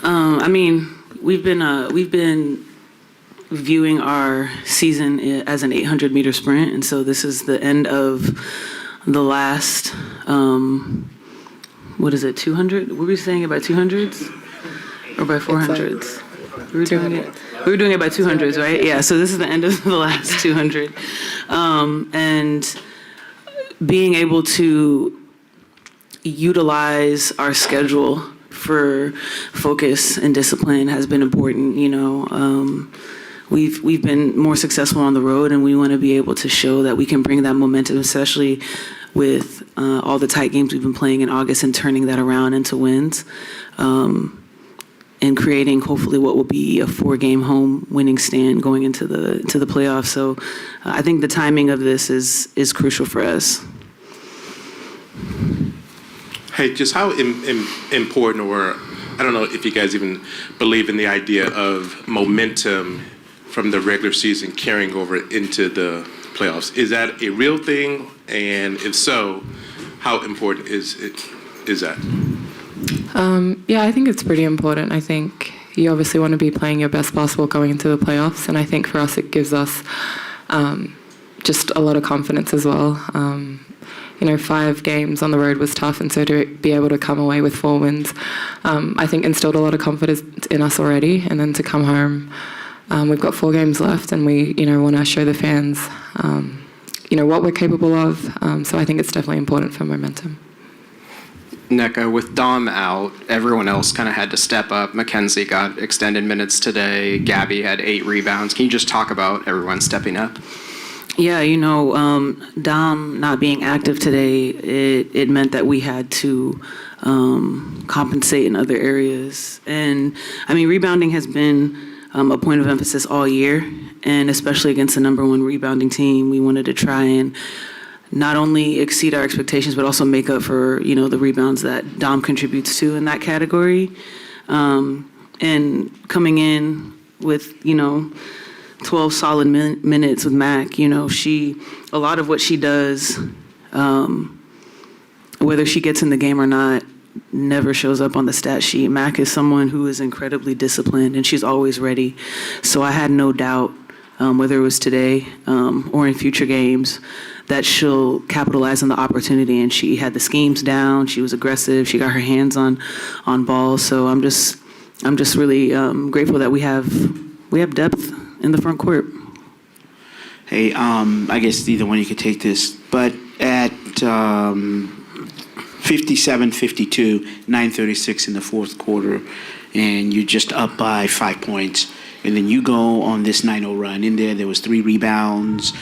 I mean, we've been viewing our season as an 800-meter sprint, and so this is the end of the last. What is it? 200? Were we saying it by 200s or by 400s? We were doing it by 200s, right? Yeah. So this is the end of the last 200, and being able to utilize our schedule for focus and discipline has been important. You know, we've been more successful on the road, and we want to be able to show that we can bring that momentum, especially with all the tight games we've been playing in August, and turning that around into wins, and creating hopefully what will be a 4-game home winning stand going into the playoffs. So I think the timing of this is crucial for us. Hey, just how important, or I don't know if you guys even believe in the idea of momentum from the regular season carrying over into the playoffs. Is that a real thing? And if so, how important is that? Yeah, I think it's pretty important. I think you obviously want to be playing your best basketball going into the playoffs, and I think for us it gives us just a lot of confidence as well. You know, 5 games on the road was tough, and so to be able to come away with 4 wins, I think instilled a lot of confidence in us already. And then to come home, we've got 4 games left, and we, you know, want to show the fans, you know, what we're capable of. So I think it's definitely important for momentum. Nneka, with Dom out, everyone else kind of had to step up. Mackenzie got extended minutes today. Gabby had 8 rebounds. Can you just talk about everyone stepping up? Yeah, you know, Dom not being active today, it meant that we had to compensate in other areas. And, I mean, rebounding has been a point of emphasis all year, and especially against the #1 rebounding team, we wanted to try and not only exceed our expectations, but also make up for, you know, the rebounds that Dom contributes to in that category. And coming in with, you know, 12 solid minutes with Mac, you know, a lot of what she does, whether she gets in the game or not, never shows up on the stat sheet. Mac is someone who is incredibly disciplined, and she's always ready. So I had no doubt, whether it was today or in future games, that she'll capitalize on the opportunity. And she had the schemes down. She was aggressive. She got her hands on balls. So I'm just really grateful that we have depth in the front court. Hey, I guess either one you could take this, but at 57-52, 9:36 in the fourth quarter, and you're just up by 5 points, and then you go on this 9-0 run. In there was 3 rebounds.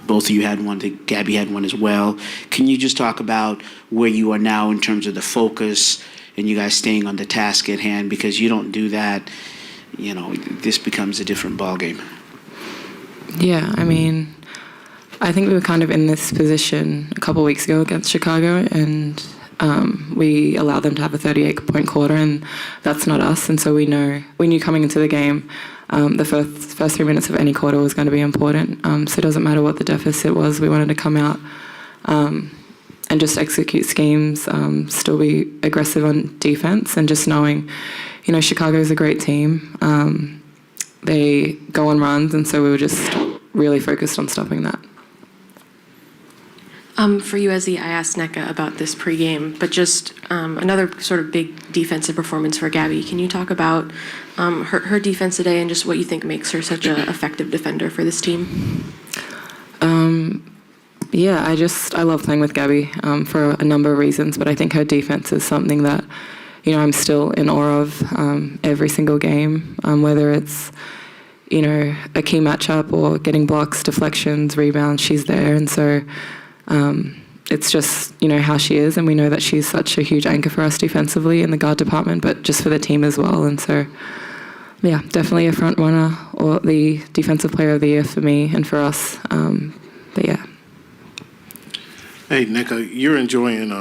Both of you had one. Gabby had one as well. Can you just talk about where you are now in terms of the focus and you guys staying on the task at hand? Because you don't do that, you know, this becomes a different ballgame. Yeah, I mean, I think we were kind of in this position a couple of weeks ago against Chicago, and we allowed them to have a 38-point quarter, and that's not us. And so we knew coming into the game, the first 3 minutes of any quarter was going to be important. So it doesn't matter what the deficit was. We wanted to come out and just execute schemes, still be aggressive on defense, and just knowing, you know, Chicago is a great team. They go on runs, and so we were just really focused on stopping that. For you, Ezi, I asked Nneka about this pregame, but just another sort of big defensive performance for Gabby. Can you talk about her defense today and just what you think makes her such an effective defender for this team? Yeah, I love playing with Gabby for a number of reasons, but I think her defense is something that, you know, I'm still in awe of every single game, whether it's, you know, a key matchup or getting blocks, deflections, rebounds, she's there. And so it's just, you know, how she is, and we know that she's such a huge anchor for us defensively in the guard department, but just for the team as well. And so, yeah, definitely a front runner or the defensive player of the year for me and for us. But yeah. Hey, Nneka, you're enjoying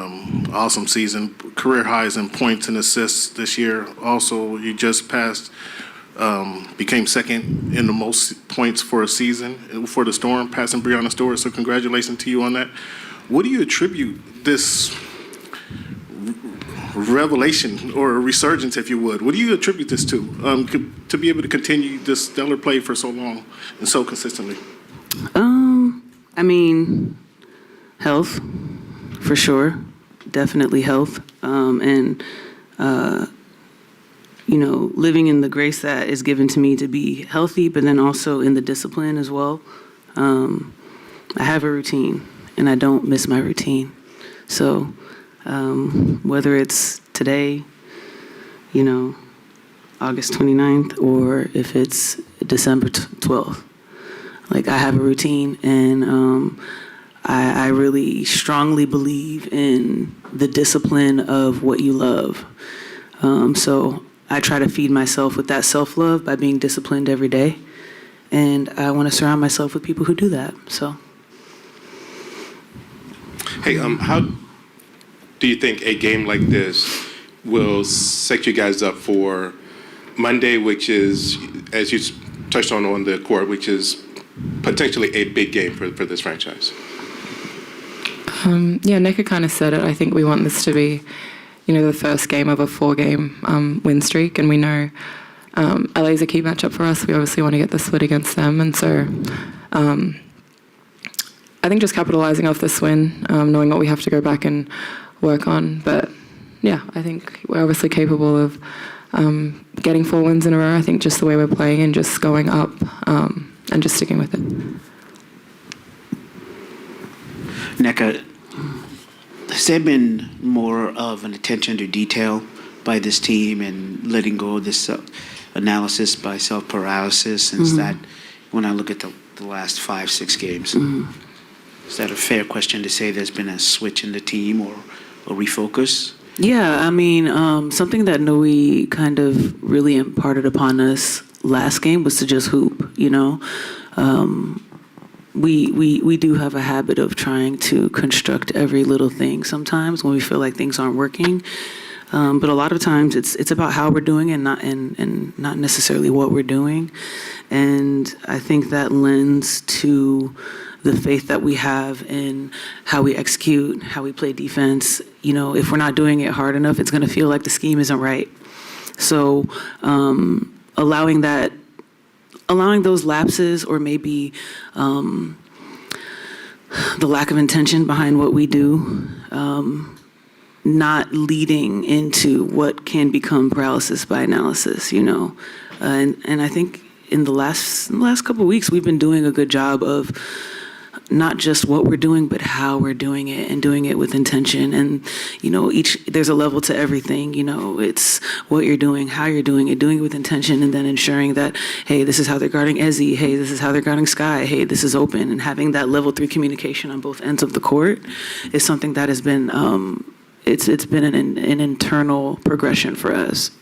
awesome season, career highs in points and assists this year. Also, you just became second in the most points for a season for the Storm, passing Breonna Stewart. So congratulations to you on that. What do you attribute this revelation or a resurgence, if you would. What do you attribute this to? To be able to continue this stellar play for so long and so consistently? I mean, health, for sure. Definitely health. Living in the grace that is given to me to be healthy, but then also in the discipline as well. I have a routine, and I don't miss my routine. So whether it's today, August 29th, or if it's December 12th, like I have a routine, and I really strongly believe in the discipline of what you love. So I try to feed myself with that self-love by being disciplined every day. And I want to surround myself with people who do that, so. Hey, how do you think a game like this will set you guys up for Monday, which is, as you touched on the court, which is potentially a big game for this franchise? Yeah, Nneka kind of said it. I think we want this to be, the first game of a 4-game win streak, and we know LA is a key matchup for us. We obviously want to get the split against them, and so I think just capitalizing off this win, knowing what we have to go back and work on. But yeah, I think we're obviously capable of getting 4 wins in a row. I think just the way we're playing and just going up and just sticking with it. Nneka, has there been more of an attention to detail by this team and letting go of this analysis by self-paralysis? And is that, when I look at the last 5-6 games, is that a fair question to say there's been a switch in the team or a refocus? Yeah, I mean, something that Noe kind of really imparted upon us last game was to just hoop, We do have a habit of trying to construct every little thing sometimes when we feel like things aren't working. But a lot of times it's about how we're doing and not necessarily what we're doing. And I think that lends to the faith that we have in how we execute, how we play defense. If we're not doing it hard enough, it's going to feel like the scheme isn't right. So allowing those lapses, or maybe the lack of intention behind what we do, not leading into what can become paralysis by analysis, and I think in the last couple of weeks we've been doing a good job of not just what we're doing, but how we're doing it, and doing it with intention. And there's a level to everything. It's what you're doing, how you're doing it with intention, and then ensuring that, hey, this is how they're guarding Ezi. Hey, this is how they're guarding Sky. Hey, this is open. And having that level 3 communication on both ends of the court is something that has been it's been an internal progression for us.